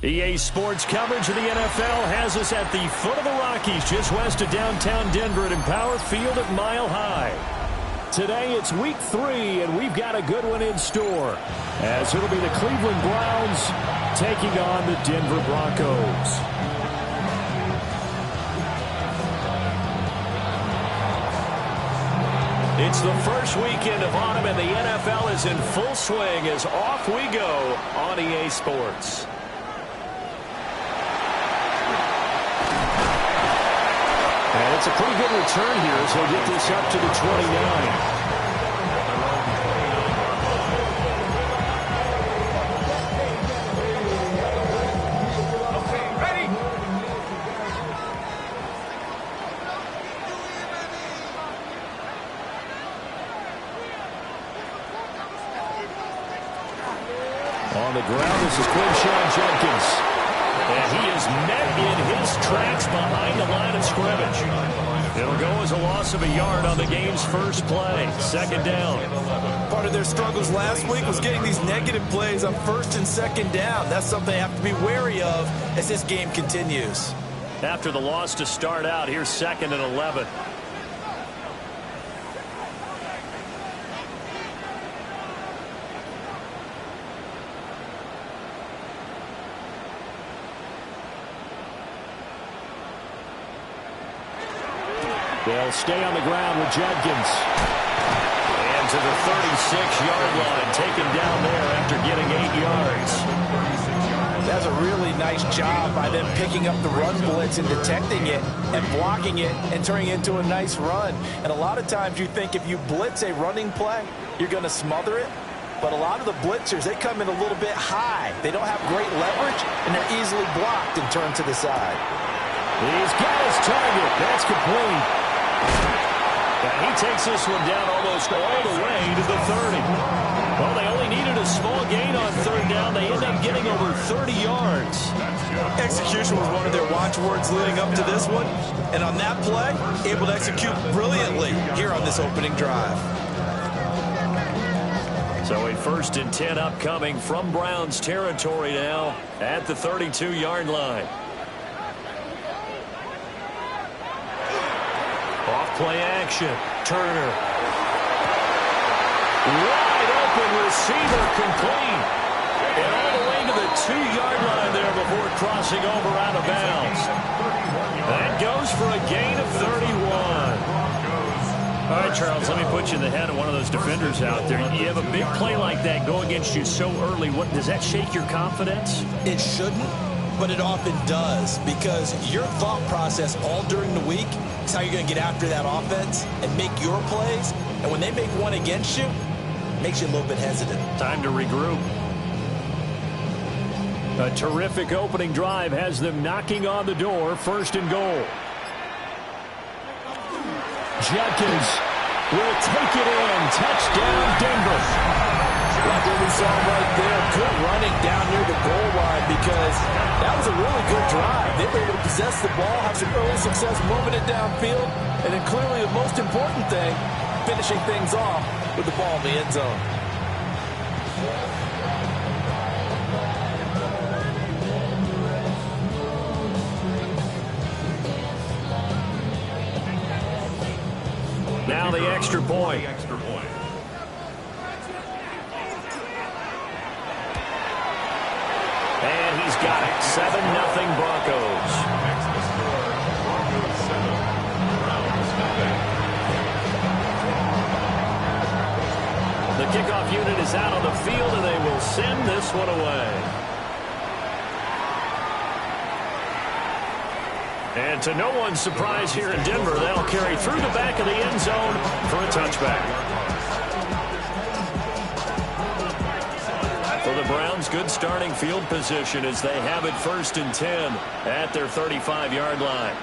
EA Sports coverage of the NFL has us at the foot of the Rockies, just west of downtown Denver at Empower Field at Mile High. Today it's week 3, and we've got a good one in store, as it'll be the Cleveland Browns taking on the Denver Broncos. It's the first weekend of autumn, and the NFL is in full swing as off we go on EA Sports. And it's a pretty good return here as he'll get this up to the 29. On the ground, this is Quinshon Judkins. And he is met in his tracks behind the line of scrimmage. It'll go as a loss of a yard on the game's first play. Second down. Part of their struggles last week was getting these negative plays on first and second down. That's something they have to be wary of as this game continues. After the loss to start out, here's 2nd and 11. They'll stay on the ground with Judkins. And to the 36-yard line, taken down there after getting 8 yards. That's a really nice job by them picking up the run blitz and detecting it and blocking it and turning it into a nice run. And a lot of times you think if you blitz a running play, you're going to smother it. But a lot of the blitzers, they come in a little bit high. They don't have great leverage, and they're easily blocked and turned to the side. He's got his target. That's complete. And he takes this one down almost all the way to the 30. Well, they only needed a small gain on third down. They end up getting over 30 yards. Execution was one of their watchwords leading up to this one. And on that play, able to execute brilliantly here on this opening drive. So a 1st and 10 upcoming from Browns territory now at the 32-yard line. Off-play action. Turner. Wide open receiver complete. And all the way to the 2-yard line there before crossing over out of bounds. That goes for a gain of 31. All right, Charles, let me put you in the head of one of those defenders out there. You have a big play like that go against you so early. What, does that shake your confidence? It shouldn't, but it often does, because your thought process all during the week is how you're going to get after that offense and make your plays. And when they make one against you, it makes you a little bit hesitant. Time to regroup. A terrific opening drive has them knocking on the door. 1st and goal. Judkins will take it in. Touchdown, Denver. Like what we saw right there, good running down near the goal line, because that was a really good drive. They were able to possess the ball, have some early success moving it downfield, and then clearly the most important thing, finishing things off with the ball in the end zone. Now the extra point. And he's got it. 7-0 Broncos. The kickoff unit is out on the field, and they will send this one away. And to no one's surprise here in Denver, that'll carry through the back of the end zone for a touchback. For the Browns, good starting field position as they have it 1st and 10 at their 35-yard line.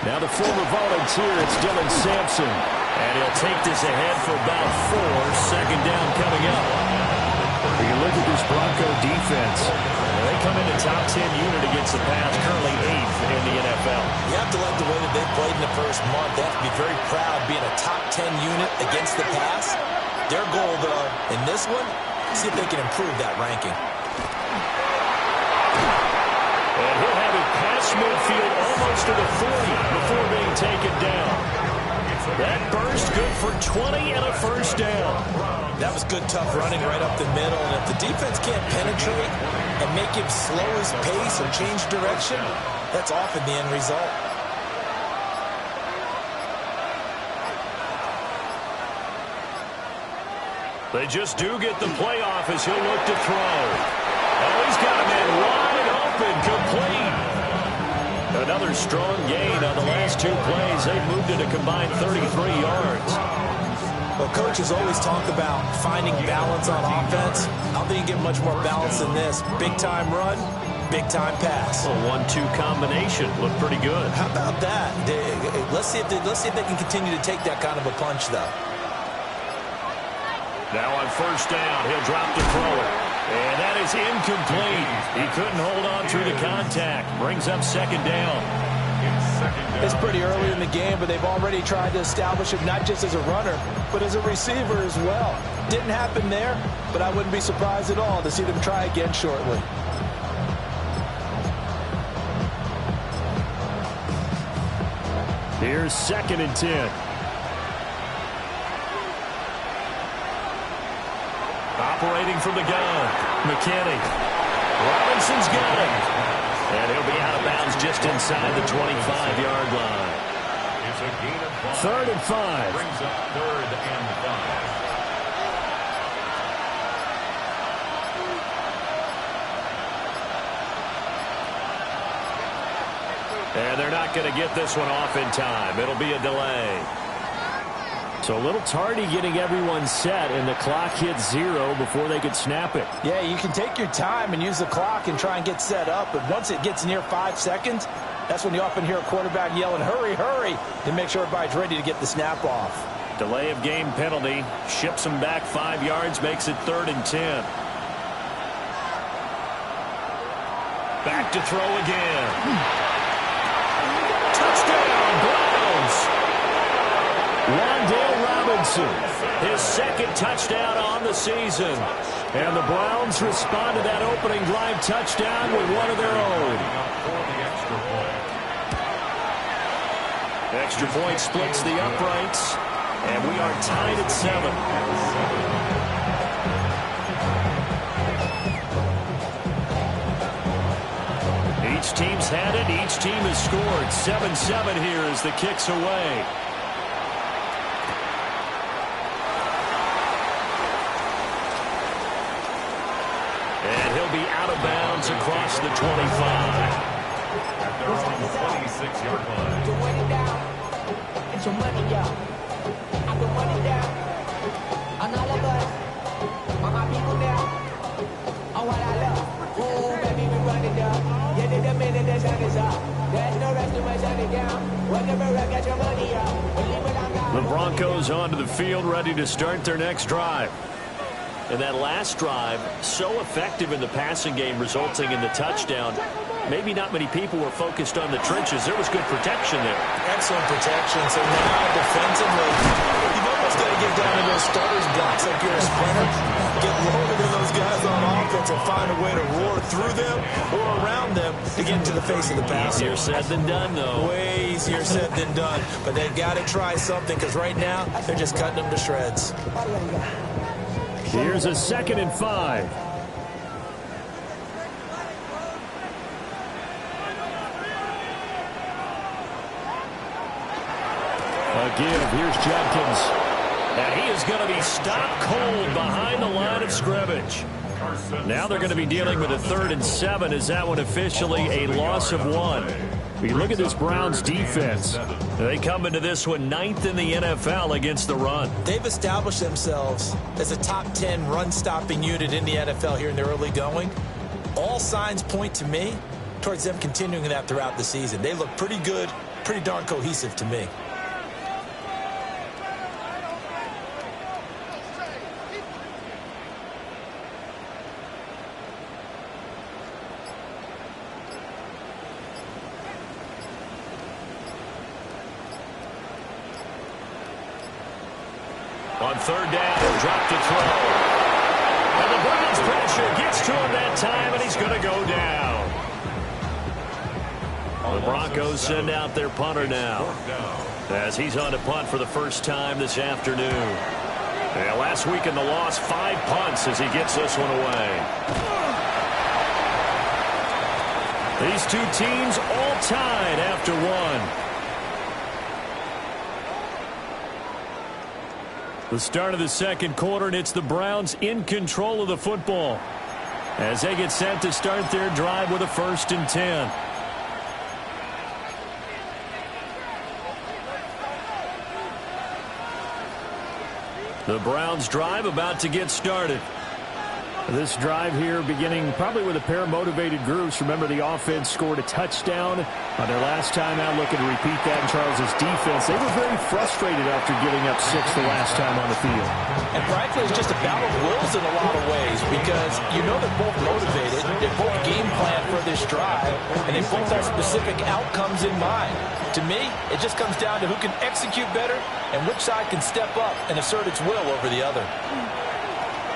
Now the former volunteer, it's Dylan Sampson. And he'll take this ahead for about 4. 2nd down coming up. You look at this Bronco defense. They come in a top 10 unit against the pass, currently 8th in the NFL. You have to like the way that they played in the first month. They have to be very proud being a top 10 unit against the pass. Their goal, though, in this one, see if they can improve that ranking. across midfield almost to the 40 before being taken down. That burst good for 20 and a first down. That was good, tough running right up the middle. And if the defense can't penetrate and make him slow his pace or change direction, that's often the end result. They just do get the play off as he'll look to throw. Oh, he's got a man wide open, complete. Another strong gain on the last two plays. They've moved it a combined 33 yards. Well, coaches always talk about finding balance on offense. I don't think you get much more balance than this. Big-time run, big-time pass. A 1-2 combination looked pretty good. How about that? Let's see if they can continue to take that kind of a punch, though. Now on first down, he'll drop to throw it. And that is incomplete. He couldn't hold on through the contact. Brings up second down. It's pretty early in the game, but they've already tried to establish him not just as a runner, but as a receiver as well. Didn't happen there, but I wouldn't be surprised at all to see them try again shortly. Here's 2nd and 10. Operating from the gun, McKinney. Robinson's got it. And he'll be out of bounds just inside the 25-yard line. 3rd and 5. Brings up 3rd and 5. And they're not going to get this one off in time. It'll be a delay. So a little tardy getting everyone set, and the clock hits 0 before they could snap it. Yeah, you can take your time and use the clock and try and get set up, but once it gets near 5 seconds, that's when you often hear a quarterback yelling, hurry, hurry, to make sure everybody's ready to get the snap off. Delay of game penalty, ships them back 5 yards, makes it 3rd and 10. Back to throw again. Touchdown, Browns! Wan'Dale Robinson, his 2nd touchdown on the season. And the Browns respond to that opening drive touchdown with one of their own. Extra point splits the uprights, and we are tied at 7. Each team's had it. Each team has scored. 7-7 here as the kick's away. And he'll be out of bounds across the 25. At their own 26-yard line. Put money down. Get your money down. I put money down. On all of us. On my people now. On what I love. Ooh, baby, we run it down. Get it the minute the sun is up. There's no rest to my shut it down. Whatever, get your money up. Believe it or not. The Broncos onto the field, ready to start their next drive. And that last drive, so effective in the passing game, resulting in the touchdown. Maybe not many people were focused on the trenches. There was good protection there. Excellent protection. So now defensively, you've almost got to get down to those starters blocks like you're a sprinter. Get lower than those guys on offense and find a way to roar through them or around them to get into the face of the passer. Easier said than done, though. Way easier said than done. But they've got to try something because right now they're just cutting them to shreds. Here's a 2nd and 5. A give. Here's Jenkins. And he is going to be stopped cold behind the line of scrimmage. Now they're going to be dealing with a 3rd and 7. Is that one officially a loss of 1? You look at this Browns defense. They come into this one 9th in the NFL against the run. They've established themselves as a top 10 run-stopping unit in the NFL here in the early going. All signs point to me towards them continuing that throughout the season. They look pretty good, pretty darn cohesive to me. On 3rd down, he'll drop to throw. And the Browns pressure gets to him that time, and he's going to go down. The Broncos send out their punter now, as he's on to punt for the first time this afternoon. Yeah, last week in the loss, 5 punts as he gets this one away. These two teams all tied after one. The start of the second quarter, and it's the Browns in control of the football as they get set to start their drive with a 1st and 10. The Browns drive about to get started. This drive here beginning probably with a pair of motivated groups. Remember, the offense scored a touchdown on their last time out, looking to repeat that in Charles's defense. They were very frustrated after giving up 6 the last time on the field. And frankly, it's just a battle of wills in a lot of ways, because you know they're both motivated, they both game plan for this drive, and they both have specific outcomes in mind. To me, it just comes down to who can execute better and which side can step up and assert its will over the other.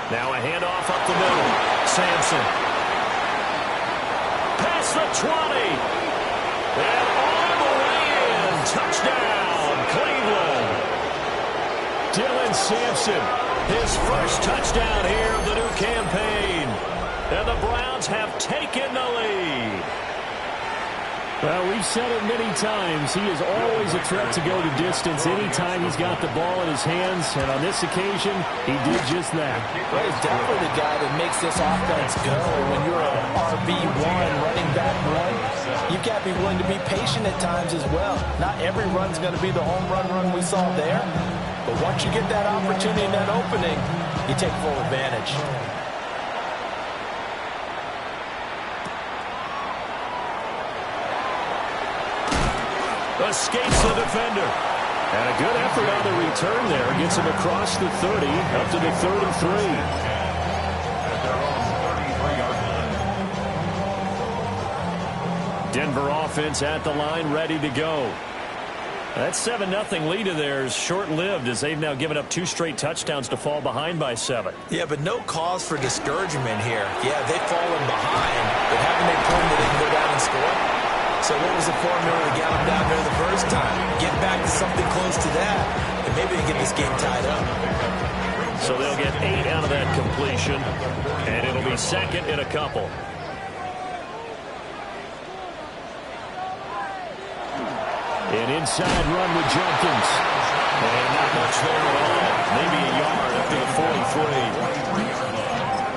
Now a handoff up the middle. Sampson. Past the 20. And all the way in. Touchdown, Cleveland. Dylan Sampson. His first touchdown here of the new campaign. And the Browns have taken the lead. Well, we've said it many times. He is always a threat to go the distance anytime he's got the ball in his hands. And on this occasion, he did just that. Well, he's definitely the guy that makes this offense go. When you're an RB1, running back one, you've got to be willing to be patient at times as well. Not every run's going to be the home run we saw there. But once you get that opportunity and that opening, you take full advantage. Escapes the defender. And a good effort on the return there. Gets him across the 30, up to the 33. Denver offense at the line, ready to go. That 7-0 lead of theirs short-lived, as they've now given up 2 straight touchdowns to fall behind by 7. Yeah, but no cause for discouragement here. Yeah, they've fallen behind, but haven't they proven that they can go down and score? So what was the formula to get them down there the first time? Get back to something close to that, and maybe they get this game tied up. So they'll get 8 out of that completion, and it'll be second in a couple. An inside run with Jenkins. And not much there at all. Maybe a yard up to the 43.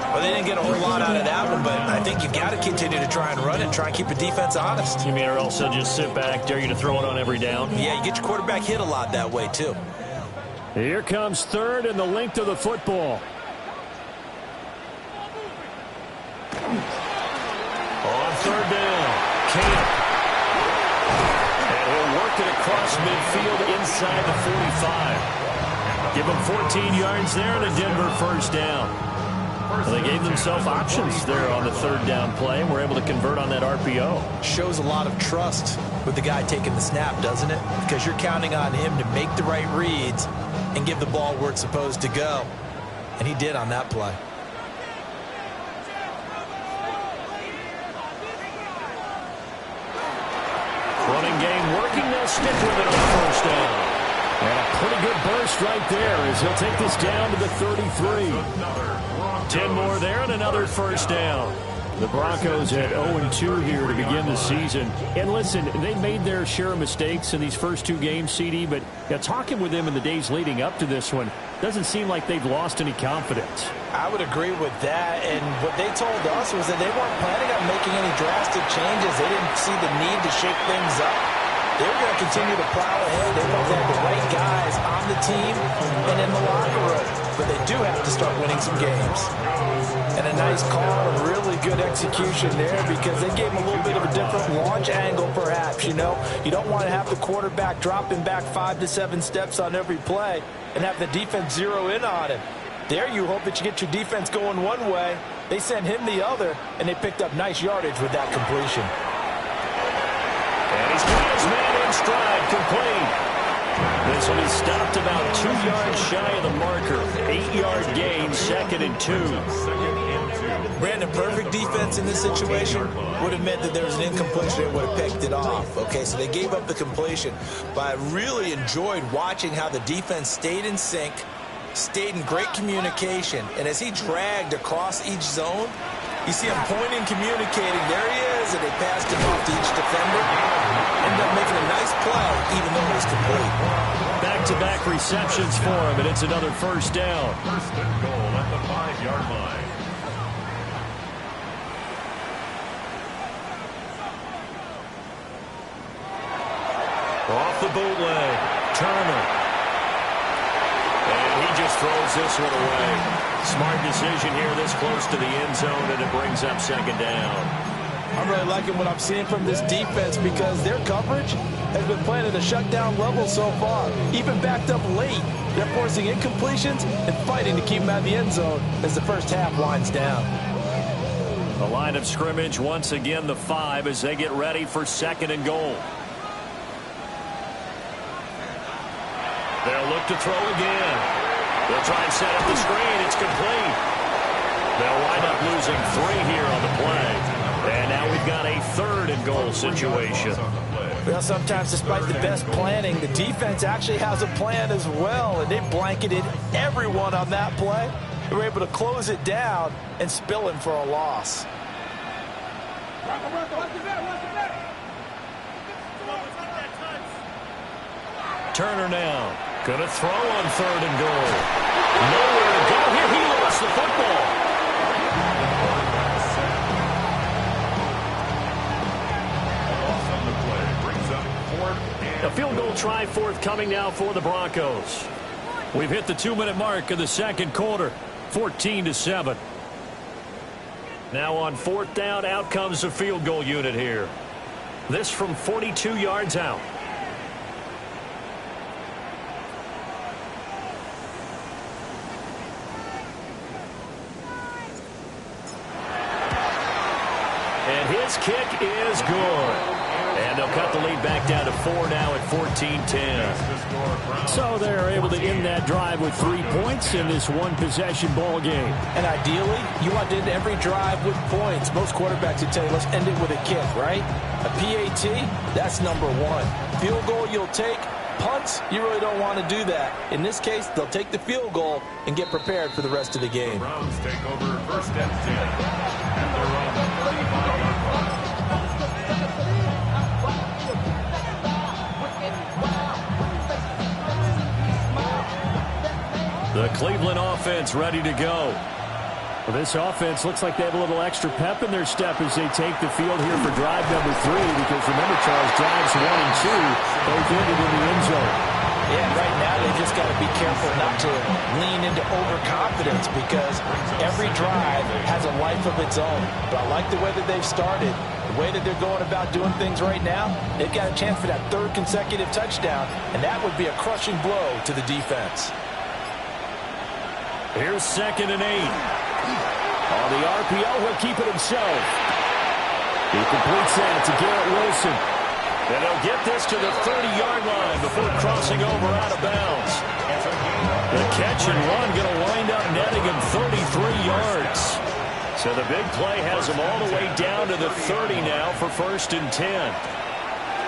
Well, they didn't get a whole lot out of that one, but I think you've got to continue to try and run and try and keep the defense honest. You mean, or else they'll just sit back, dare you to throw it on every down? Yeah, you get your quarterback hit a lot that way, too. Here comes third and the length of the football. On third down, Camp. And he'll work it across midfield inside the 45. Give him 14 yards there and a Denver first down. Well, they gave themselves options there on the third down play and were able to convert on that RPO. Shows a lot of trust with the guy taking the snap, doesn't it? Because you're counting on him to make the right reads and give the ball where it's supposed to go. And he did on that play. Running game working. They'll stick with it on first down. And a pretty good burst right there as he'll take this down to the 33. 10 more there and another first down. The Broncos at 0-2 here to begin the season. And listen, they made their share of mistakes in these first 2 games, CD, but talking with them in the days leading up to this one, doesn't seem like they've lost any confidence. I would agree with that, and what they told us was that they weren't planning on making any drastic changes. They didn't see the need to shake things up. They were going to continue to plow ahead. They felt they had the right guys on the team and in the locker room. But they do have to start winning some games. And a nice call and really good execution there, because they gave them a little bit of a different launch angle perhaps, you know. You don't want to have the quarterback dropping back 5 to 7 steps on every play and have the defense zero in on him. There you hope that you get your defense going one way. They sent him the other, and they picked up nice yardage with that completion. And he's got his man in stride, complete. This one is stopped about 2 yards shy of the marker. 8-yard gain, 2nd and 2. Brandon, perfect defense in this situation would have meant that there was an incompletion and would have picked it off. Okay, so they gave up the completion. But I really enjoyed watching how the defense stayed in sync, stayed in great communication. And as he dragged across each zone, you see him pointing, communicating. There he is, and they passed him off to each defender. Ended up making a nice play, even though it was complete. Back-to-back receptions for him, and it's another first down. First and goal at the 5-yard line. Off the bootleg, Turner. And he just throws this one away. Smart decision here this close to the end zone, and it brings up 2nd down. I'm really liking what I'm seeing from this defense because their coverage has been playing at a shutdown level so far. Even backed up late, they're forcing incompletions and fighting to keep them out of the end zone as the first half winds down. The line of scrimmage once again the 5 as they get ready for 2nd and goal. They'll look to throw again. They'll try and set up the screen. It's complete. They'll wind up losing 3 here on the play. And now we've got a 3rd and goal situation. Well, sometimes despite the best planning, the defense actually has a plan as well, and they blanketed everyone on that play. They were able to close it down and spill him for a loss. Turner now. Going to throw on 3rd and goal. Nowhere to go here. He lost the football. A field goal try forthcoming now for the Broncos. We've hit the 2-minute mark of the 2nd quarter. 14-7. Now on 4th down, out comes the field goal unit here. This from 42 yards out. And his kick is good. And they'll cut the lead back down to 4 now at 14-10. So they're able to end that drive with 3 points in this one-possession ball game. And ideally, you want to end every drive with points. Most quarterbacks would tell you, let's end it with a kick, right? A PAT, that's number 1. Field goal you'll take. Punts, you really don't want to do that. In this case, they'll take the field goal and get prepared for the rest of the game. The Browns take over 1st and 10 at their own 35-yard line. The Cleveland offense ready to go. Well, this offense looks like they have a little extra pep in their step as they take the field here for drive number 3. Because remember, Charles, drives 1 and 2 both ended in the end zone. Yeah, right now they just got to be careful not to lean into overconfidence because every drive has a life of its own. But I like the way that they've started, the way that they're going about doing things right now. They've got a chance for that 3rd consecutive touchdown, and that would be a crushing blow to the defense. Here's 2nd and 8. On the RPO, he'll keep it himself. He completes that to Garrett Wilson. And he'll get this to the 30-yard line before crossing over out of bounds. The catch and run going to wind up netting him 33 yards. So the big play has him all the way down to the 30 now for 1st and 10.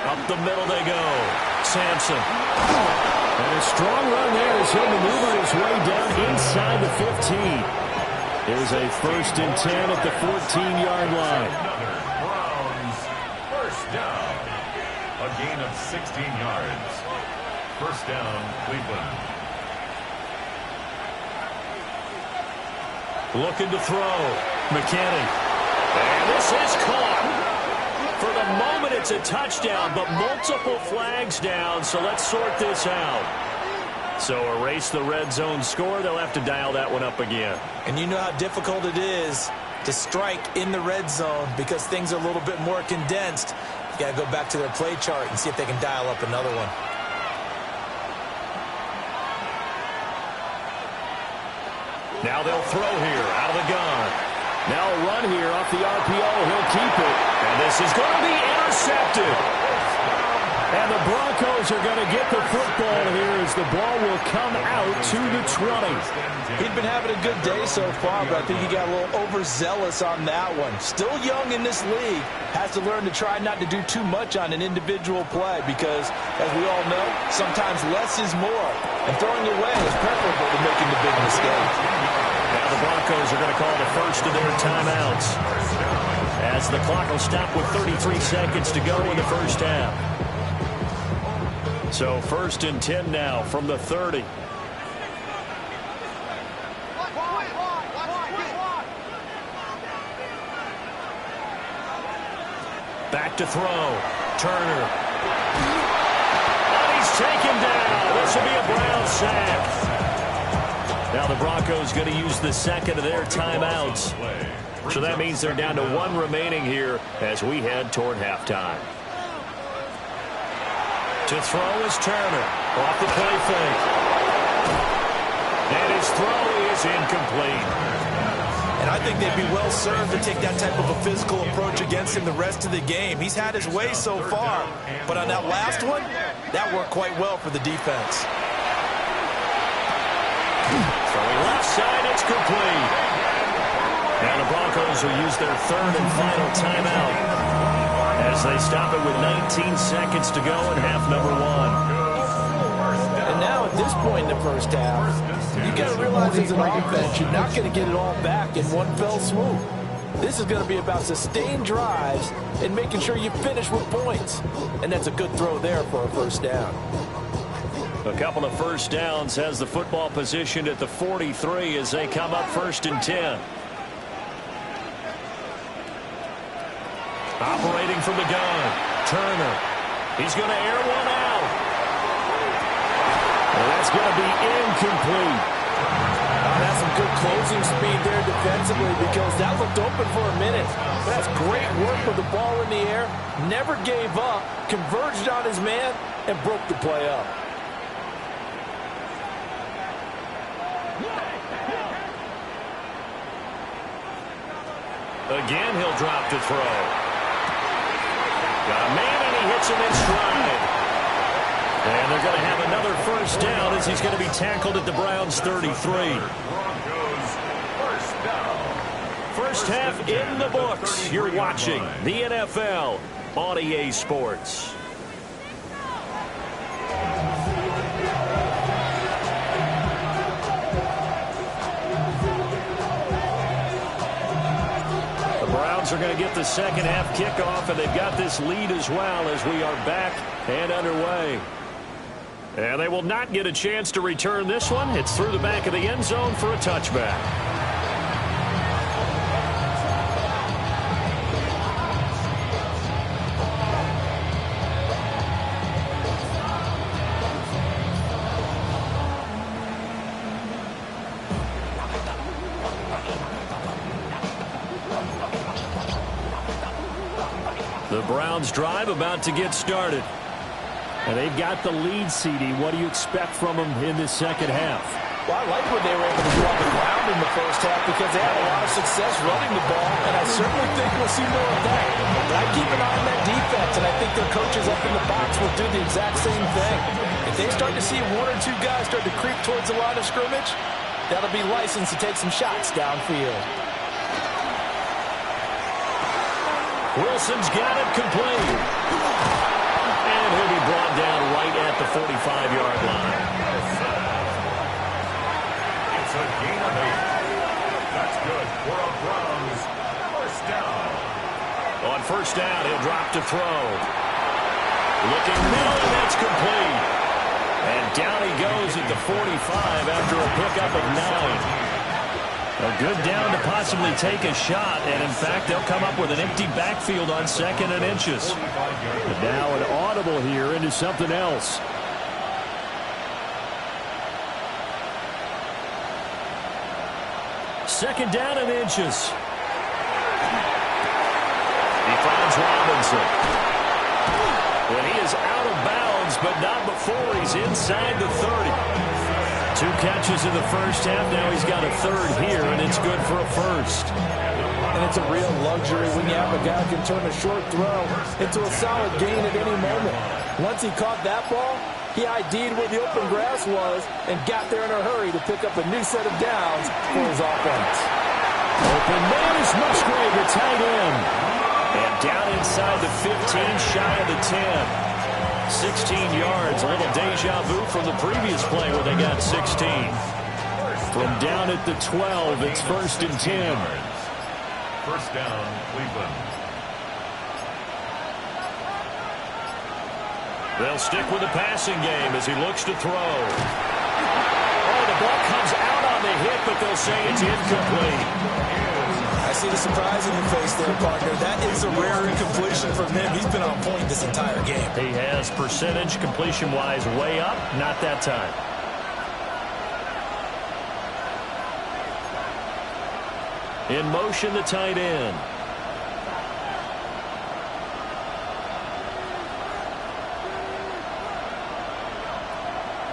Up the middle they go. Sampson. And a strong run there as he'll maneuver his way down inside the 15. Here's a 1st and 10 at the 14-yard line. Browns 1st down. A gain of 16 yards. 1st down, Cleveland. Looking to throw. McKinnon. And this is caught. For the moment, it's a touchdown, but multiple flags down, so let's sort this out. So erase the red zone score. They'll have to dial that one up again. And you know how difficult it is to strike in the red zone because things are a little bit more condensed. You got to go back to their play chart and see if they can dial up another one. Now they'll throw here out of the gun. Now a run here off the RPO. He'll keep it. And this is going to be intercepted. And the Broncos are going to get the football here as the ball will come out to the 20. He'd been having a good day so far, but I think he got a little overzealous on that one. Still young in this league. Has to learn to try not to do too much on an individual play because, as we all know, sometimes less is more. And throwing away is preferable to making the big mistake. Now the Broncos are going to call the first of their timeouts as the clock will stop with 33 seconds to go in the first half. So 1st and 10 now from the 30. Back to throw. Turner. And he's taken down. This will be a Brown sack. Now the Broncos going to use the second of their timeouts. So that means they're down to 1 remaining here as we head toward halftime. To throw is Turner. Off the play fake. And his throw is incomplete. And I think they'd be well served to take that type of a physical approach against him the rest of the game. He's had his way so far. But on that last one, that worked quite well for the defense. Throwing left side, it's complete. Now the Broncos will use their 3rd and final timeout as they stop it with 19 seconds to go in half number 1. And now at this point in the first half, you got to realize as an offense, you're not going to get it all back in one fell swoop. This is going to be about sustained drives and making sure you finish with points. And that's a good throw there for a first down. A couple of first downs has the football positioned at the 43 as they come up 1st and 10. Operating from the gun, Turner. He's going to air one out. And that's going to be incomplete. That's some good closing speed there defensively because that looked open for a minute. But that's great work with the ball in the air. Never gave up, converged on his man, and broke the play up. Again, he'll drop to throw. Got a man, and he hits him in stride. And they're going to have another first down as he's going to be tackled at the Browns' 33. First half in the books. You're watching the NFL on EA Sports. Are going to get the second half kickoff, and they've got this lead as well as we are back and underway. And they will not get a chance to return this one. It's through the back of the end zone for a touchback. The Browns drive about to get started. And they've got the lead, CD. What do you expect from them in this second half? Well, I like when they were able to draw the ground in the first half because they had a lot of success running the ball, and I certainly think we'll see more of that. But I keep an eye on that defense, and I think their coaches up in the box will do the exact same thing. If they start to see 1 or 2 guys start to creep towards the line of scrimmage, that'll be licensed to take some shots downfield. Wilson's got it complete. And he'll be brought down right at the 45-yard line. It's a gain of 8. That's good for a Browns first down. On first down, he'll drop to throw. Looking middle, and that's complete. And down he goes at the 45 after a pickup of 9. A good down to possibly take a shot, and in fact, they'll come up with an empty backfield on 2nd and inches. But now an audible here into something else. Second down and inches. He finds Robinson. And he is out of bounds, but not before he's inside the 30. 2 catches in the first half. Now he's got a 3rd here, and it's good for a first. And it's a real luxury when you have a guy who can turn a short throw into a solid gain at any moment. Once he caught that ball, he ID'd where the open grass was and got there in a hurry to pick up a new set of downs for his offense. Open man is Musgrave, the tight end. And down inside the 15, shy of the 10. 16 yards, a little deja vu from the previous play where they got 16. From down at the 12, it's 1st and 10. First down, Cleveland. They'll stick with the passing game as he looks to throw. Oh, the ball comes out on the hit, but they'll say it's incomplete. I see the surprise in your face there, partner. That is a rare incompletion from him. He's been on point this entire game. He has percentage completion-wise way up, not that time. In motion, the tight end.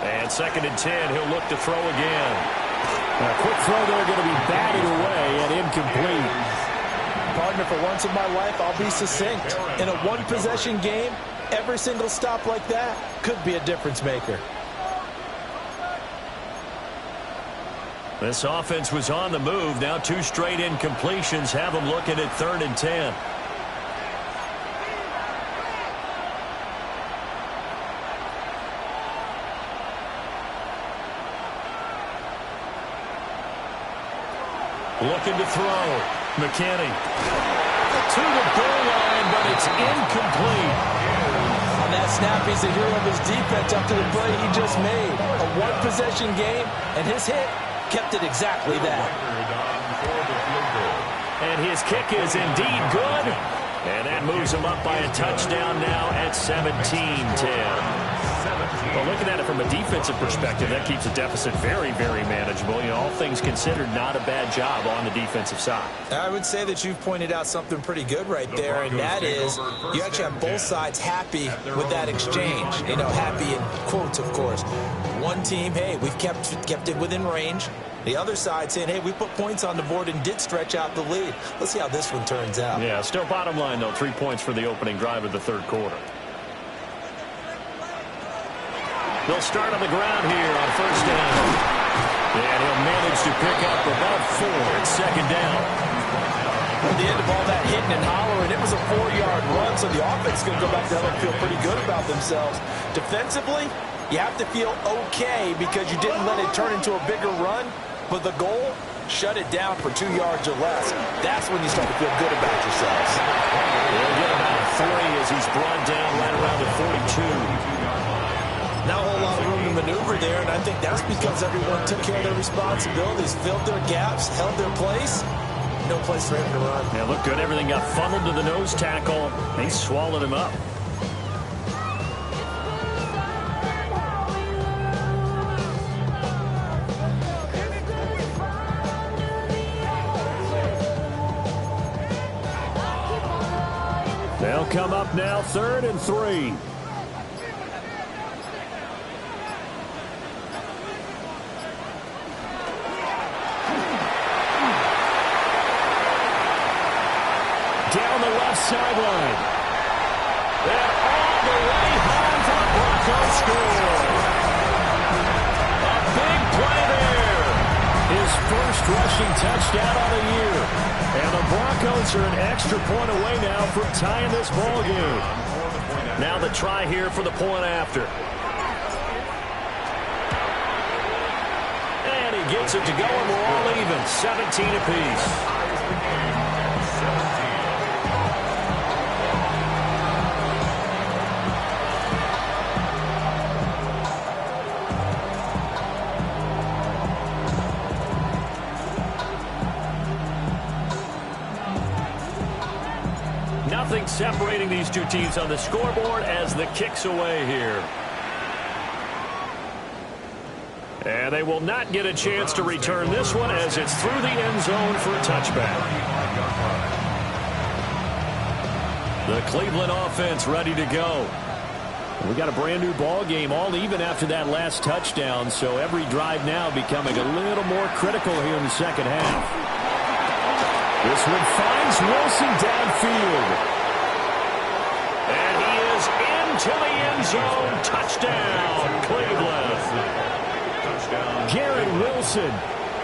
And 2nd and 10, he'll look to throw again. A quick throw there, going to be batted away and incomplete. Partner, for once in my life, I'll be succinct. In a one-possession game, every single stop like that could be a difference maker. This offense was on the move. Now 2 straight incompletions have them looking at 3rd and 10. Looking to throw. McKinney to the goal line, but it's incomplete. On that snap, he's a hero of his defense up to the play he just made. A one-possession game, and his hit kept it exactly that. And his kick is indeed good. And that moves him up by a touchdown now at 17-10. Well, looking at it from a defensive perspective, that keeps the deficit very, very manageable. You know, all things considered, not a bad job on the defensive side. I would say that you've pointed out something pretty good right there, and that is you actually have both sides happy with that exchange. You know, happy in quotes, of course. One team, hey, we've kept it within range. The other side saying, hey, we put points on the board and did stretch out the lead. Let's see how this one turns out. Yeah, still bottom line, though, 3 points for the opening drive of the 3rd quarter. They'll start on the ground here on 1st down. And he'll manage to pick up about 4. It's 2nd down. At the end of all that hitting and hollering, it was a 4-yard run, so the offense is going to go back to home and feel pretty good about themselves. Defensively, you have to feel okay because you didn't let it turn into a bigger run, but the goal, shut it down for 2 yards or less. That's when you start to feel good about yourselves. They'll get about 3 as he's brought down right around the 42. Not a whole lot of room to maneuver there, and I think that's because everyone took care of their responsibilities, filled their gaps, held their place. No place for him to run. Yeah, looked good. Everything got funneled to the nose tackle. They swallowed him up. They'll come up now 3rd and 3. Down the left sideline. And all the way home for the Broncos score. A big play there. His first rushing touchdown of the year. And the Broncos are an extra point away now from tying this ball game. Now the try here for the point after. And he gets it to go, and we're all even. 17 apiece. Nothing separating these two teams on the scoreboard as the kick's away here. And they will not get a chance to return this one as it's through the end zone for a touchback. The Cleveland offense ready to go. We got a brand new ball game, all even after that last touchdown, so every drive now becoming a little more critical here in the second half. This one finds Wilson downfield. And he is in to the end zone. Touchdown, Cleveland. Touchdown. Garrett Wilson,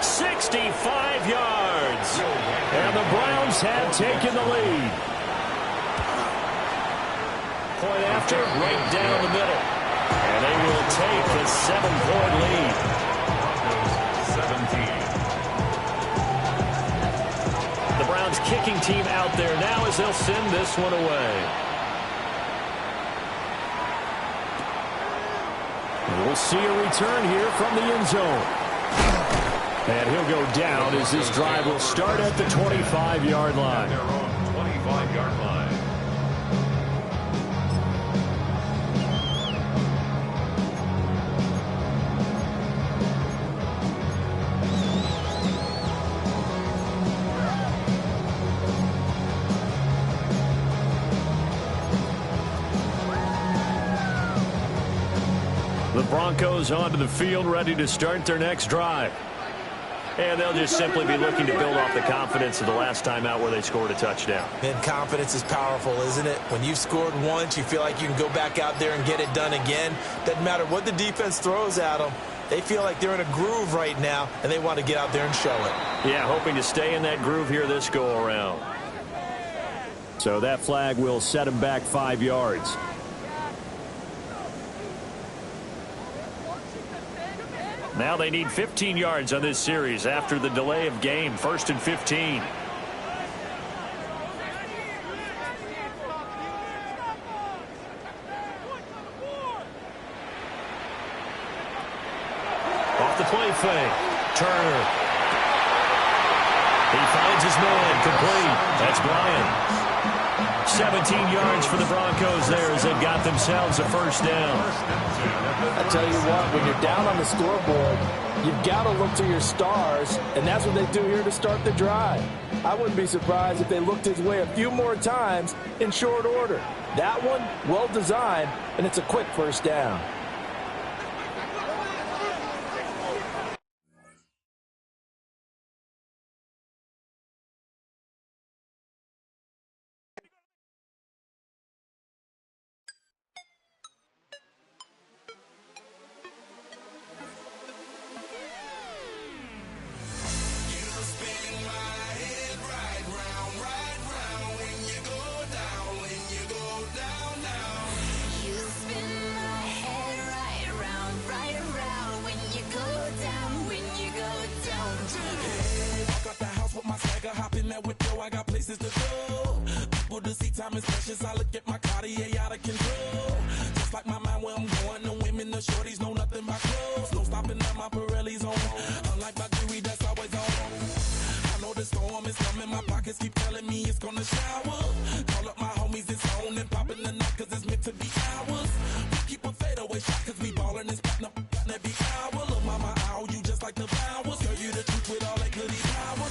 65 yards. And the Browns have taken the lead. Point after, right down the middle. And they will take the 7-point lead. Broncos 17. The Browns kicking team out there now as they'll send this one away. We'll see a return here from the end zone. And he'll go down as this drive will start at the 25-yard line. Their own 25-yard line. The Broncos onto the field, ready to start their next drive. And they'll just simply be looking to build off the confidence of the last time out where they scored a touchdown. And confidence is powerful, isn't it? When you've scored once, you feel like you can go back out there and get it done again. Doesn't matter what the defense throws at them. They feel like they're in a groove right now, and they want to get out there and show it. Yeah, hoping to stay in that groove here this go-around. So that flag will set him back 5 yards. Now they need 15 yards on this series after the delay of game. 1st and 15. Off the play fake. Turner. He finds his man. Complete. That's Bryant. 17 yards for the Broncos there as they've got themselves a first down. I tell you what, when you're down on the scoreboard, you've got to look to your stars, and that's what they do here to start the drive. I wouldn't be surprised if they looked his way a few more times in short order. That one, well designed, and it's a quick first down. I got places to go. People to see, time is precious. I look at my Cartier out of control. Just like my mind where I'm going. The women, the shorties know nothing but clothes. No stopping at my Pirelli's on. Unlike my jewelry that's always on. I know the storm is coming. My pockets keep telling me it's gonna shower. Call up my homies, it's on and popping the night cause it's meant to be ours. We keep a fadeaway shot cause we ballin' and spotting up every hour. Look, mama, I owe you just like the flowers. Girl, you the truth with all that goody power.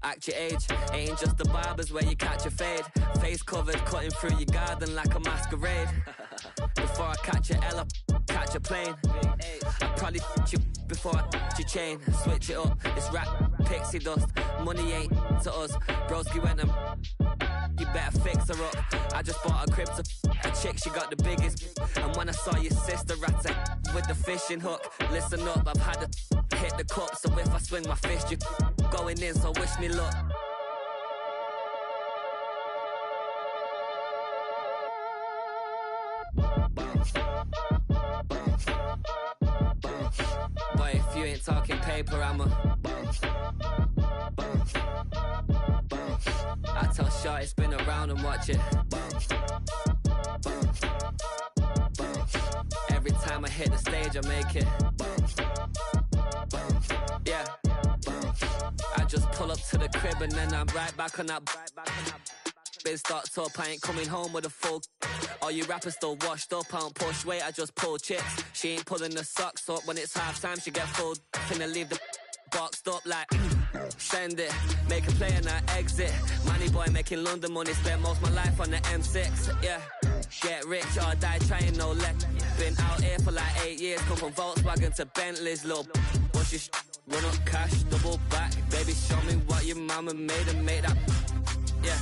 act your age. Ain't just the barbers where you catch a fade. Face covered, cutting through your garden like a masquerade. Before I catch a L up, catch a plane. I probably you before I your chain. Switch it up, it's rap, pixie dust. Money ain't to us. Broski went and you better fix her up. I just bought a crib to a chick, she got the biggest. And when I saw your sister rat with the fishing hook, listen up, I've had to hit the cup. So if I swing my fist, you going in, so wish me luck. Boy, if you ain't talking paper, I'm a I tell Shorty spin around and watch it. Every time I hit the stage, I make it. Yeah. I just pull up to the crib and then I'm right back on that. Been starts up, I ain't coming home with a full. All you rappers still washed up, I don't push weight, I just pull chicks. She ain't pulling the socks up when it's half time, she get full. Finna leave the boxed up like send it, make a play and I exit. Money boy making London money, spent most of my life on the M6. Yeah, get rich or die trying, no let. Been out here for like 8 years, come from Volkswagen to Bentley's, little. What's your run up cash, double back. Baby, show me what your mama made and make that. Yeah,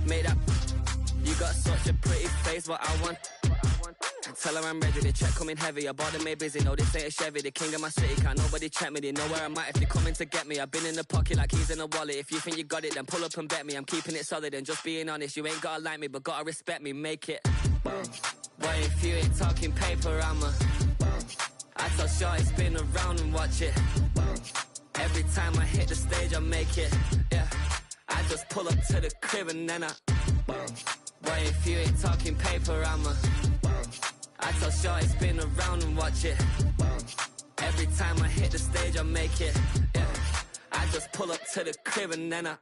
make that. You got such a pretty face, what I want. Tell her I'm ready, the check coming heavy. I bought them made busy, no this ain't a Chevy. The king of my city, can't nobody check me. They know where I'm at if they coming to get me. I've been in the pocket like keys in a wallet. If you think you got it, then pull up and bet me. I'm keeping it solid and just being honest. You ain't gotta like me, but gotta respect me, make it. Boy, if you ain't talking paper, I'm a I tell Shorty spin around and watch it. Every time I hit the stage, I make it. Yeah, I just pull up to the crib and then I boy, if you ain't talking paper, I'm a I tell Shorty spin around and watch it. Every time I hit the stage, I make it. Yeah, I just pull up to the crib and then I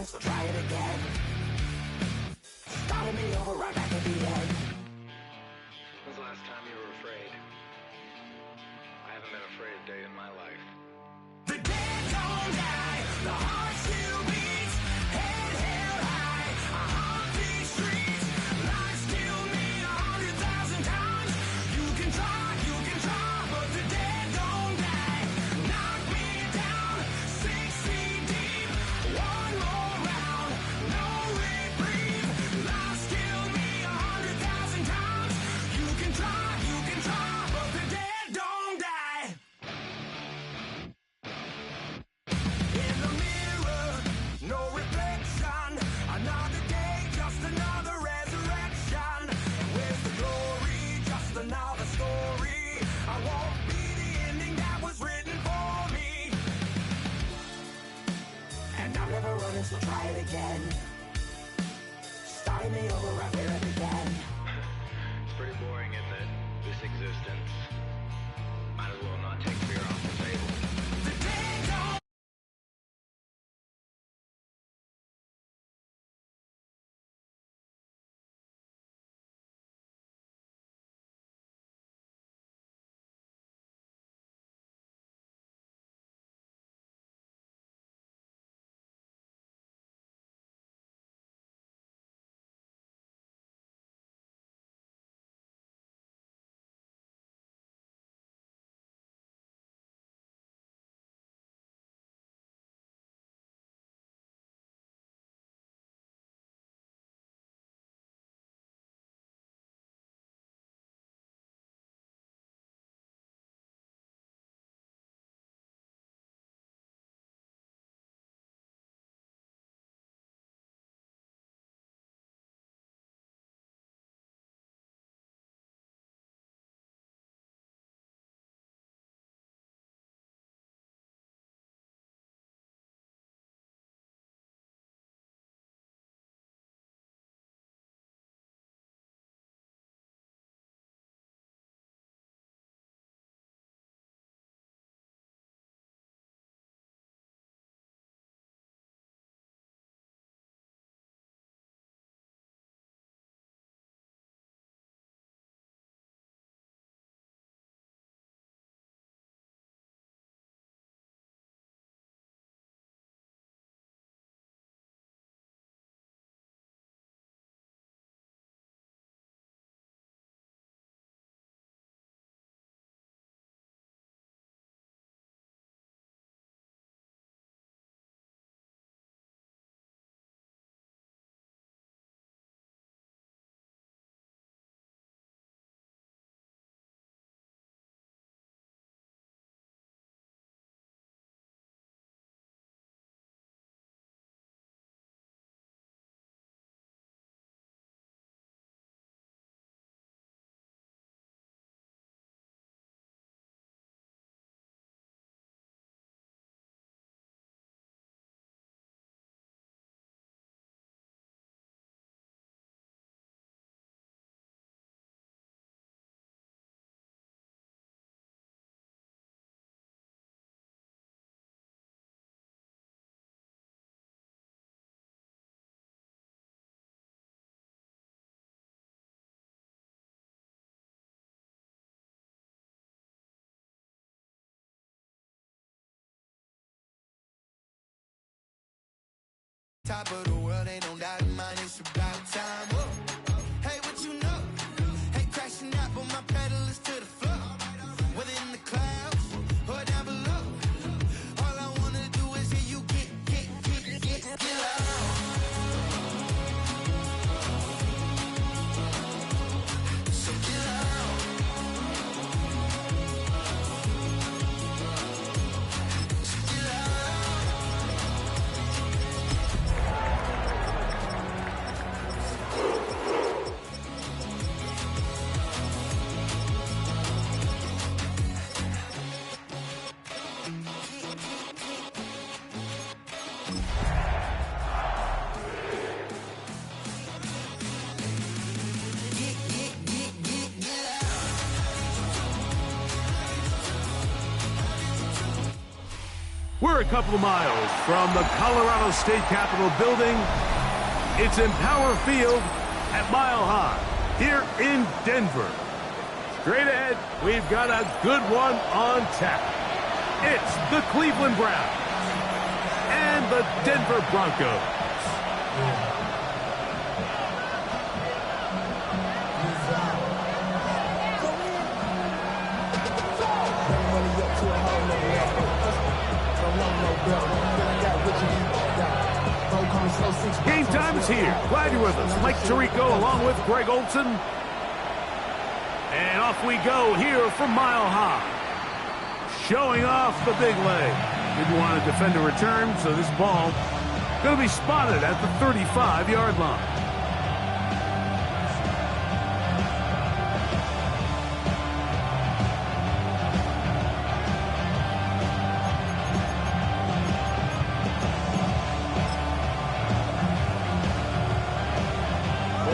so try it again. Started me over right back at the end. When's the last time you were afraid? I haven't been afraid a day in my life. The dead don't die, the heart still beats, head held high, I haunt these streets, lies kill me 100,000 times. You can try, but the dead don't die. Knock me down, 6 feet deep, one more round, no reprieve. Lies kill me 100,000 times. You can try, but the dead don't die. In the mirror, top of the world, ain't no doubt in mine, it's about time. Whoa. Hey, what you know? Hey, crashing out, but my pedal is to the floor. Whether in the clouds or down below, all I wanna do is hear you get loud. So get loud. So get loud. We're a couple of miles from the Colorado State Capitol building. It's in Power Field at Mile High here in Denver. Straight ahead, we've got a good one on tap. It's the Cleveland Browns and the Denver Broncos. Game time is here. Glad you're with us. Mike Tirico along with Greg Olson. And off we go here from Mile High. Showing off the big leg. Didn't want to defend a return, so this ball going to be spotted at the 35-yard line.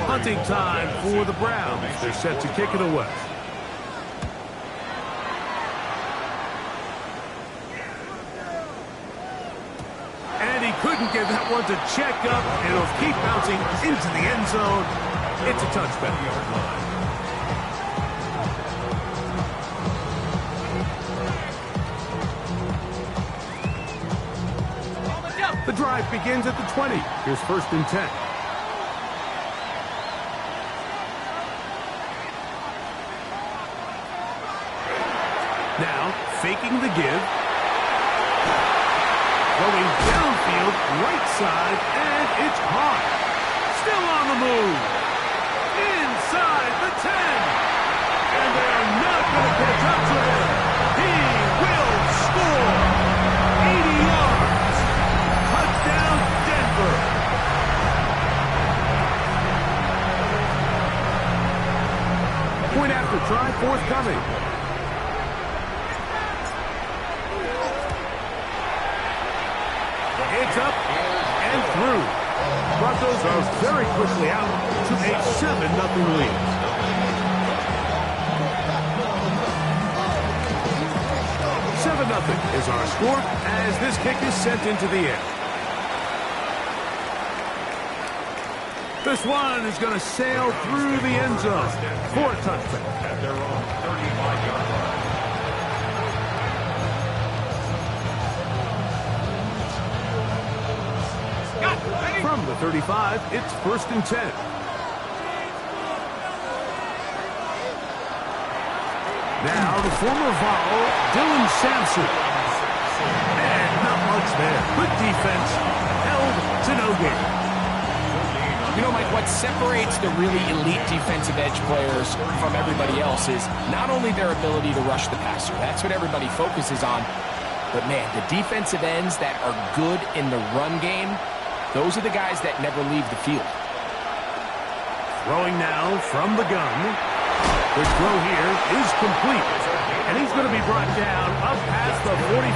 Hunting time for the Browns. They're set to kick it away. And he couldn't get that one to check up. It'll keep bouncing into the end zone. It's a touchback. The drive begins at the 20. Here's 1st and 10. Now, faking the give. Going downfield, right side, and it's caught. Still on the move. Inside the 10. And they're not going to catch up to him. He will score. 80 yards. Touchdown, Denver. Point after try forthcoming. It's up and through. Broncos are very quickly out to a 7-0 lead. $7-0 is our score as this kick is sent into the air. This one is going to sail through the end zone for a touchback. At their own 35-yard line. From the 35, it's 1st and 10. Now the former Vol, Dylan Sampson. And not much there. Good defense, held to no gain. You know, Mike, what separates the really elite defensive edge players from everybody else is not only their ability to rush the passer. That's what everybody focuses on. But, man, the defensive ends that are good in the run game, those are the guys that never leave the field. Throwing now from the gun. The throw here is complete. And he's going to be brought down up past the 45.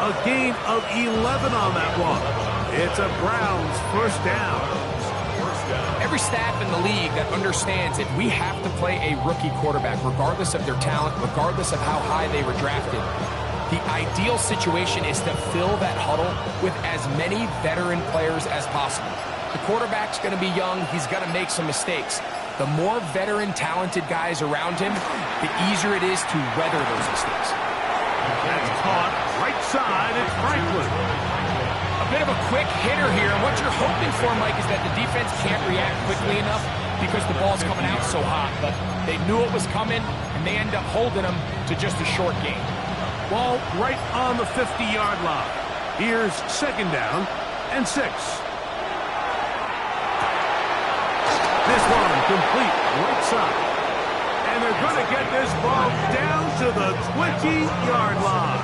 A gain of 11 on that one. It's a Browns first down. Every staff in the league that understands that we have to play a rookie quarterback, regardless of their talent, regardless of how high they were drafted. The ideal situation is to fill that huddle with as many veteran players as possible. The quarterback's going to be young. He's going to make some mistakes. The more veteran, talented guys around him, the easier it is to weather those mistakes. That's caught right side. It's Franklin. bit of a quick hitter here. And what you're hoping for, Mike, is that the defense can't react quickly enough because the ball's coming out so hot. But they knew it was coming, and they end up holding them to just a short gain. Ball right on the 50-yard line. Here's 2nd down and 6. This one complete right side. And they're going to get this ball down to the 20-yard line.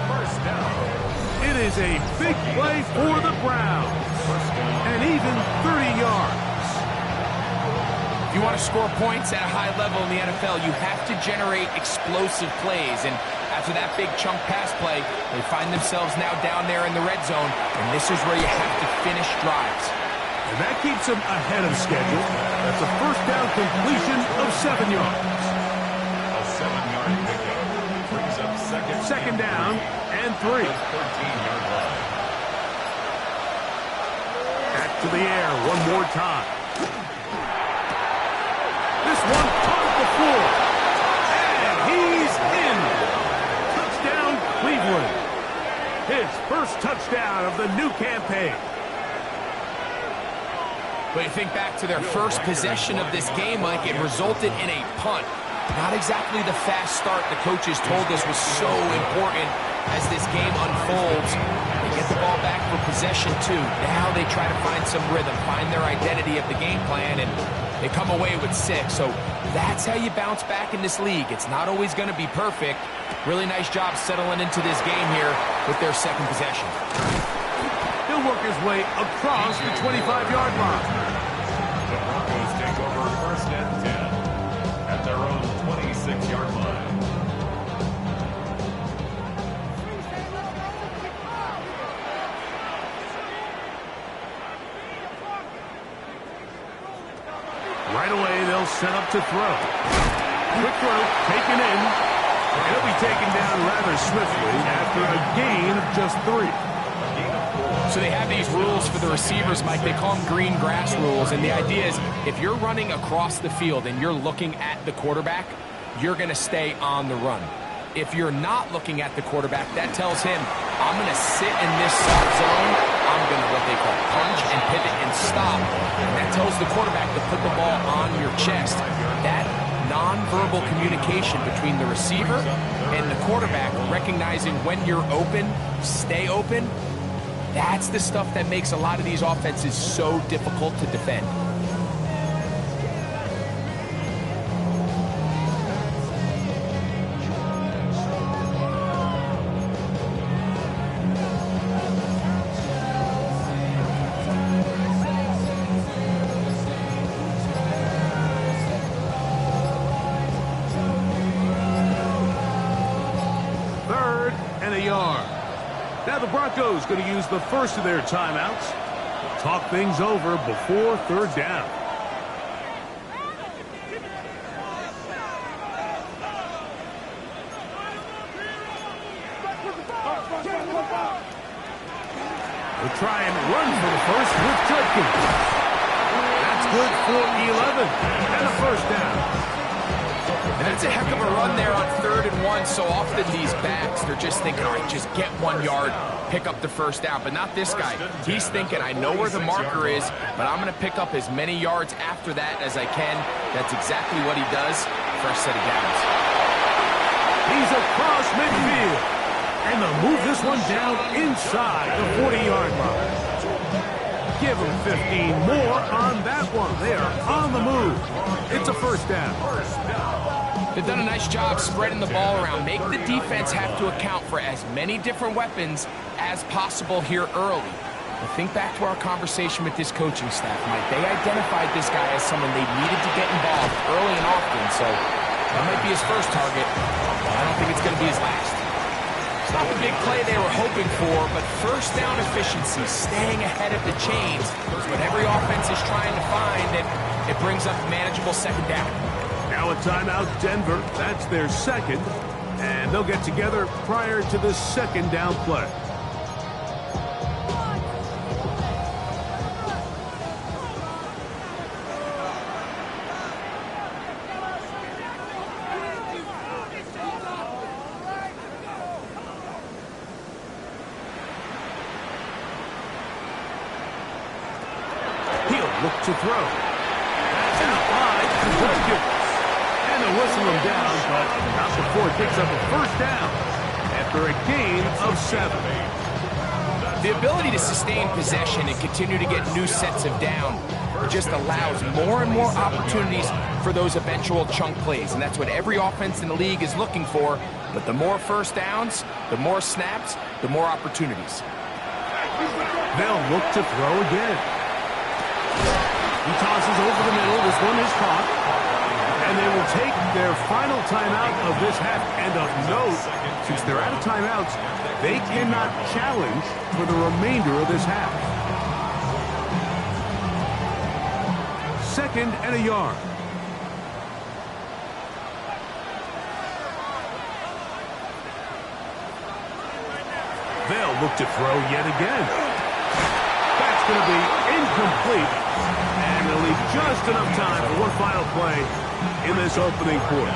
It is a big play for the Browns. And even 30 yards. If you want to score points at a high level in the NFL, you have to generate explosive plays. And after that big chunk pass play, they find themselves now down there in the red zone. And this is where you have to finish drives. And that keeps them ahead of schedule. That's a first down completion of 7 yards. A 7-yard pickup brings up second down and 3. 13-yard line. Back to the air one more time. This one caught the floor. And he's in. Touchdown, Cleveland. His first touchdown of the new campaign. But you think back to their first possession of this game, Mike, it resulted in a punt. Not exactly the fast start the coaches told us was so important as this game unfolds. They get the ball back for possession, too. Now they try to find some rhythm, find their identity of the game plan, and they come away with 6. So that's how you bounce back in this league. It's not always going to be perfect. Really nice job settling into this game here with their second possession. He'll work his way across the 25-yard line. The Broncos take over 1st and 10 at their own 26-yard line. Right away, they'll set up to throw. Quick throw, taken in. He'll be taken down rather swiftly after a gain of just 3. So they have these rules for the receivers, Mike. They call them green grass rules. And the idea is if you're running across the field and you're looking at the quarterback, you're going to stay on the run. If you're not looking at the quarterback, that tells him, I'm going to sit in this soft zone. I'm going to what they call punch and pivot and stop. And that tells the quarterback to put the ball on your chest. That nonverbal communication between the receiver and the quarterback, recognizing when you're open, stay open, that's the stuff that makes a lot of these offenses so difficult to defend. Now the Broncos going to use the first of their timeouts. Talk things over before 3rd down. They'll try and run for the first with Judkins. That's good for 11 and a first down. And that's a heck of a run there on 3rd and 1. So often these backs, they're just thinking, all right, just get 1 yard, pick up the first down. But not this guy. He's thinking, I know where the marker is, but I'm going to pick up as many yards after that as I can. That's exactly what he does. First set of downs. He's across midfield. And they'll move this one down inside the 40-yard line. Give them 15 more on that one. They are on the move. It's a first down. They've done a nice job spreading the ball around. Make the defense have to account for as many different weapons as possible here early. But think back to our conversation with this coaching staff, Mike. They identified this guy as someone they needed to get involved early and often. So that might be his first target. I don't think it's going to be his last. It's not the big play they were hoping for, but first down efficiency, staying ahead of the chains, is what every offense is trying to find, and it brings up manageable 2nd down. Now a timeout, Denver. That's their 2nd, and they'll get together prior to the 2nd down play. look to throw. That's out wide to Dwilliams. And they'll whistle him down, but not before it picks up a first down after a gain of 7. The ability to sustain possession and continue to get new sets of down just allows more and more opportunities for those eventual chunk plays, and that's what every offense in the league is looking for. But the more first downs, the more snaps, the more opportunities. They'll look to throw again. He tosses over the middle. This one is caught. And they will take their final timeout of this half. And of note, since they're out of timeouts, they cannot challenge for the remainder of this half. 2nd and a yard. They'll look to throw yet again. That's going to be incomplete. And they'll leave just enough time for one final play in this opening quarter.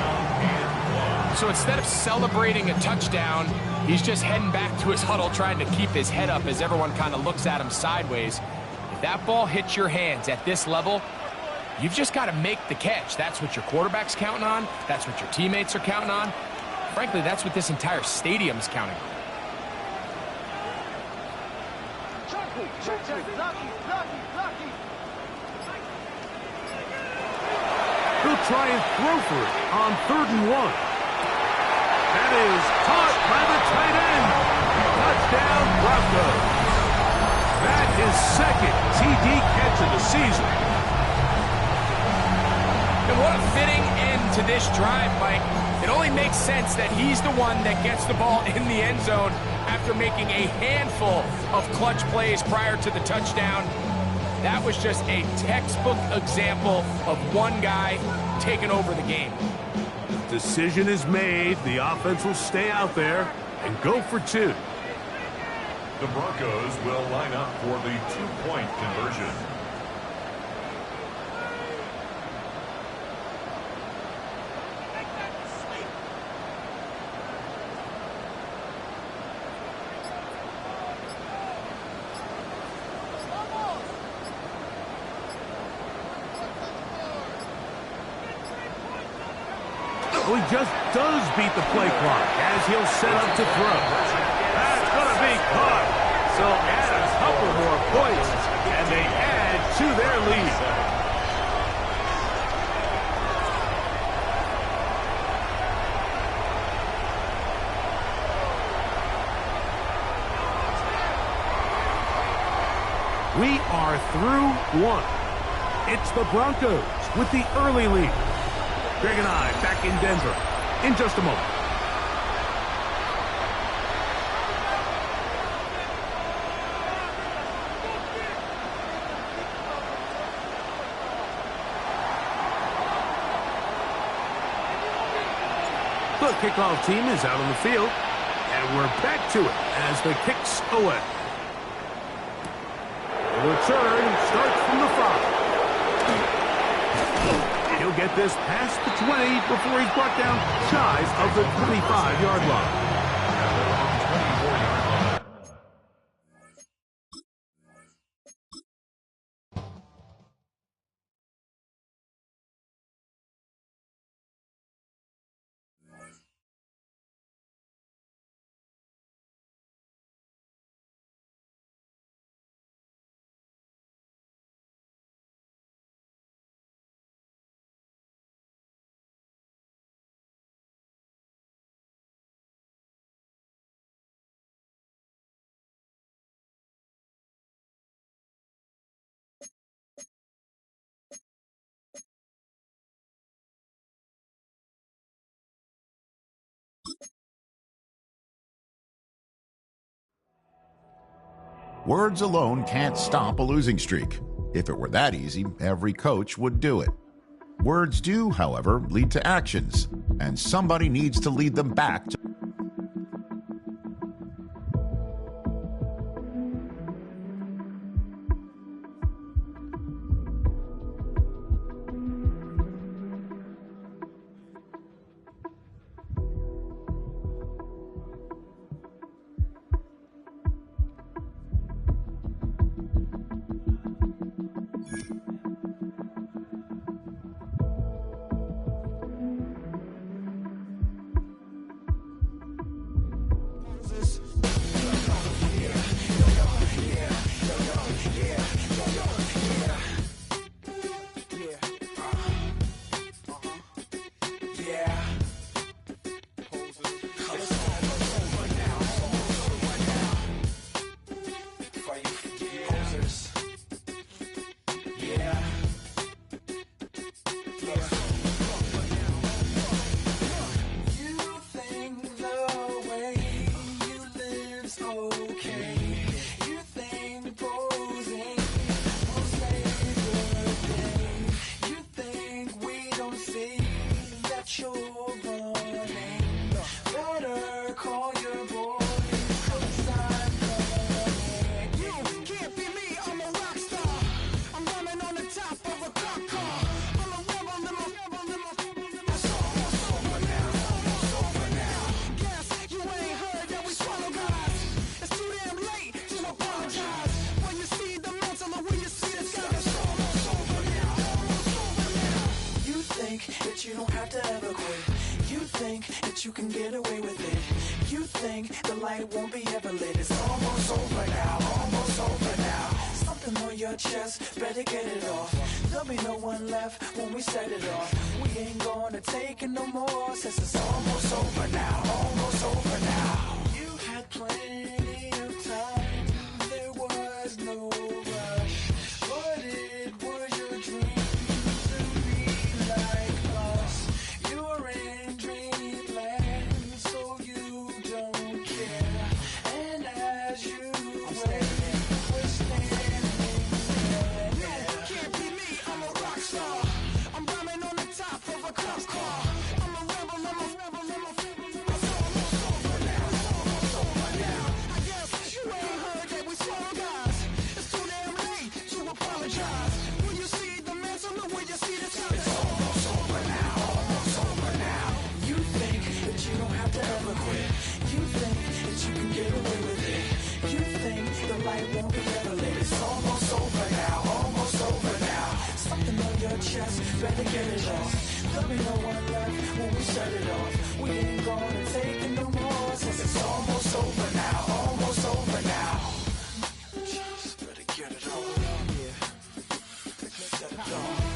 So instead of celebrating a touchdown, he's just heading back to his huddle trying to keep his head up as everyone kind of looks at him sideways. If that ball hits your hands at this level, you've just got to make the catch. That's what your quarterback's counting on. That's what your teammates are counting on. Frankly, that's what this entire stadium's counting on. He'll try and throw for it on 3rd and 1. That is caught by the tight end. Touchdown, Broncos. That is 2nd TD catch of the season. And what a fitting end to this drive, Mike. It only makes sense that he's the one that gets the ball in the end zone after making a handful of clutch plays prior to the touchdown. That was just a textbook example of one guy taking over the game. Decision is made. The offense will stay out there and go for 2. The Broncos will line up for the 2-point conversion. Well, he just does beat the play clock as he'll set up to throw. That's going to be caught. So add a couple more points, and they add to their lead. We are through 1. It's the Broncos with the early lead. Greg and I back in Denver in just a moment. The kickoff team is out on the field, and we're back to it as the kick's away. The return starts from the 5. He'll get this past the 20 before he's brought down shy of the 25-yard line. Words alone can't stop a losing streak. If it were that easy, every coach would do it. Words do, however, lead to actions, and somebody needs to lead them back to think that you can get away with it. You think the light won't be ever lit. It's almost over now, almost over now. Something on your chest, better get it off. There'll be no one left when we set it off. We ain't gonna take it no more, since it's almost over now, almost over now. You had plenty of time, there was no rush, but it was your dream to be like us. You're in dreamland, so you don't care. And as you wait, we're standing there. Can't be me, I'm a rock star. I'm rhyming on the top of a cop car. I'm a rebel, I'm a rebel, I'm a rebel. It's almost over now, it's almost over now. I guess you ain't heard that we slow guys. It's too damn late to apologize. When you see the mantle, look when you see the sun. It's almost over now, almost over now. You think that you don't have to ever quit. You think that you can get away with it. You think the light won't be ever lit. It's almost over now, almost over now. Something on your chest, better get it off. There'll be no one left when we shut it off. We ain't gonna take it no more, since it's almost over now, almost over now. Just better get it off. Yeah. Get it off.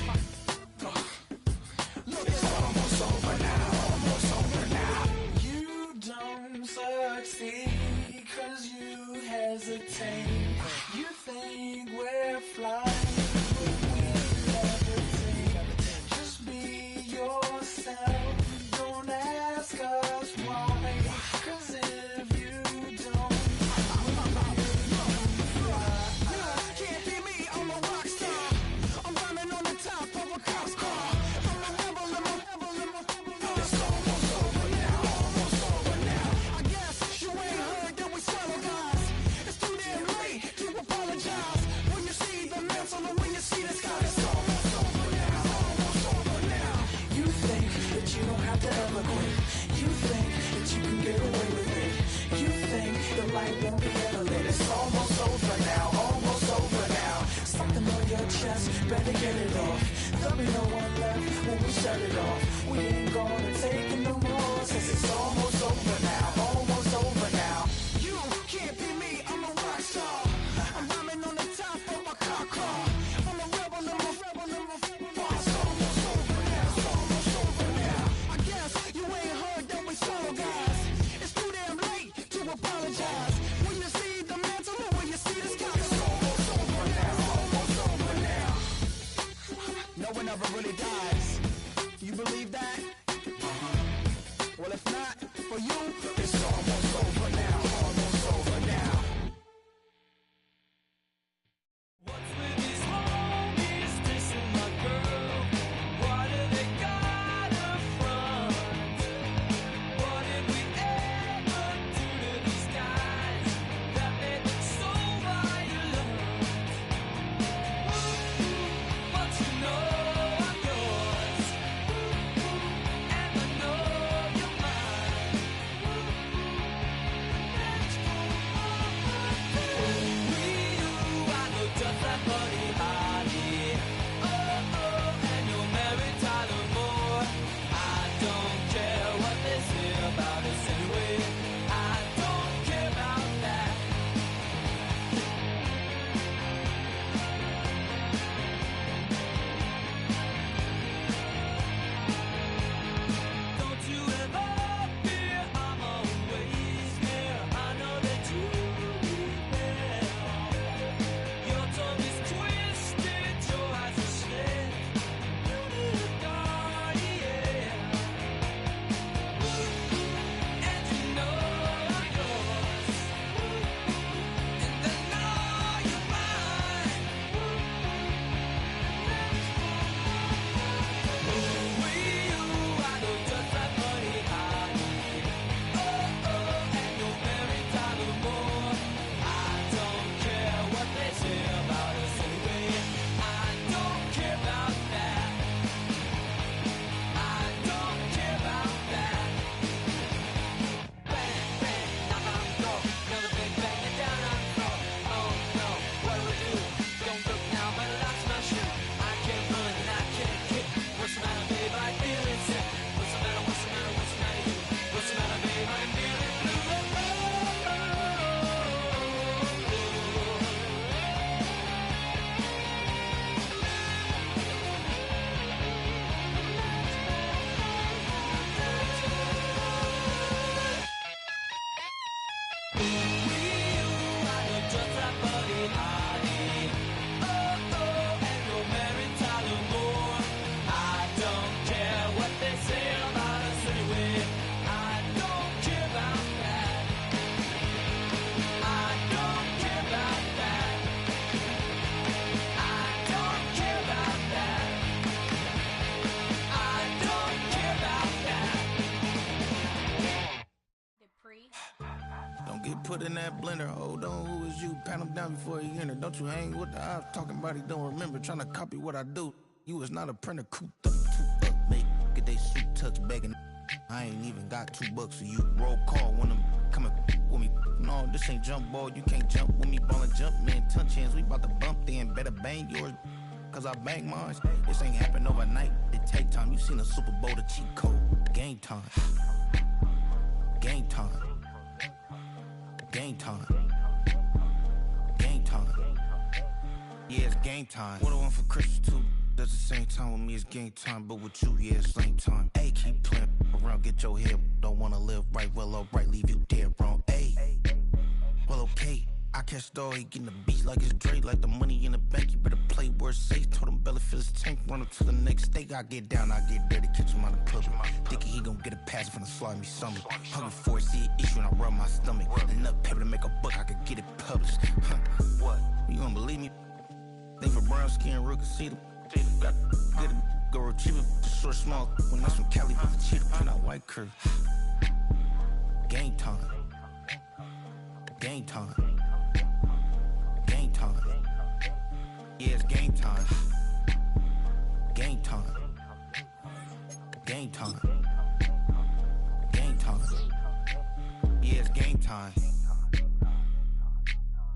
Look, it's almost over now, almost over now. You don't succeed 'cause you hesitate. You think we're flying, but we levitate. Just be yourself, don't ask us why. 'Cause if you don't, can't be me, I'm a rock star. I'm rhyming on the top of a cop's car. I'm a rebel, I'm a rebel, I'm a rebel. It's almost over now, almost over now. I guess you ain't heard that we swallow guys. It's too damn late to apologize. When you see the mantle and when you see the sky, it's almost over now, almost over now. You think that you don't have to ever quit. You think that you can get away with it. You think the light won't be ever lit. It's almost over now, almost over now. Something on your chest, better get it off. There'll be no one left when we shut it off. We ain't gonna take it no more, since it's almost over now, almost over now. You can't be me, I'm a rock star. I'm rhyming on the top of my car. I'm a rebel, I'm a rebel, I'm a rebel. It's almost over now, it's almost over now. I guess you ain't heard that we solo guys. It's too damn late to apologize. When you see the mantle or when you see the sky, it's almost over now, almost over now. No one ever really dies. You believe that? Well, if not, for put in that blender. Hold on, who is you? Pat him down before he enter. Don't you hang with the ops talking about he don't remember. Trying to copy what I do. You is not a printer, cooped up, too up, mate. Get they suit tucks begging. I ain't even got $2 for you. Roll call when I'm coming with me. No, this ain't jump ball. You can't jump with me. Ballin' jump, man. Touch hands. We bout to bump then. Better bang yours, cause I bang mine. This ain't happen overnight. It take time. You seen a Super Bowl, the cheat code. Game time. Game time. Game time. Game time. Yeah, it's game time. What I want for Christmas too. That's the same time with me, it's game time. But with you, yeah, it's same time. Hey, keep playing around, get your head. Don't wanna live right, well, alright, leave you dead wrong. Hey, well, okay. I catch the dog, he getting the beat like it's Dre, like the money in the bank. You better play where it's safe. Told him Belly fill his tank, run up to the next steak. I get down, I get dirty, catch him on the public. Thinking he gon' get a pass from the slimy stomach. Hungry for it, see an issue, and I rub my stomach. Enough paper to make a buck, I could get it published. What? You don't believe me? Think for brown skin, real can see them. Got get it, go retrieve it, short, small. When that's from Cali, but the cheetah print out white curve. Game time. Game time.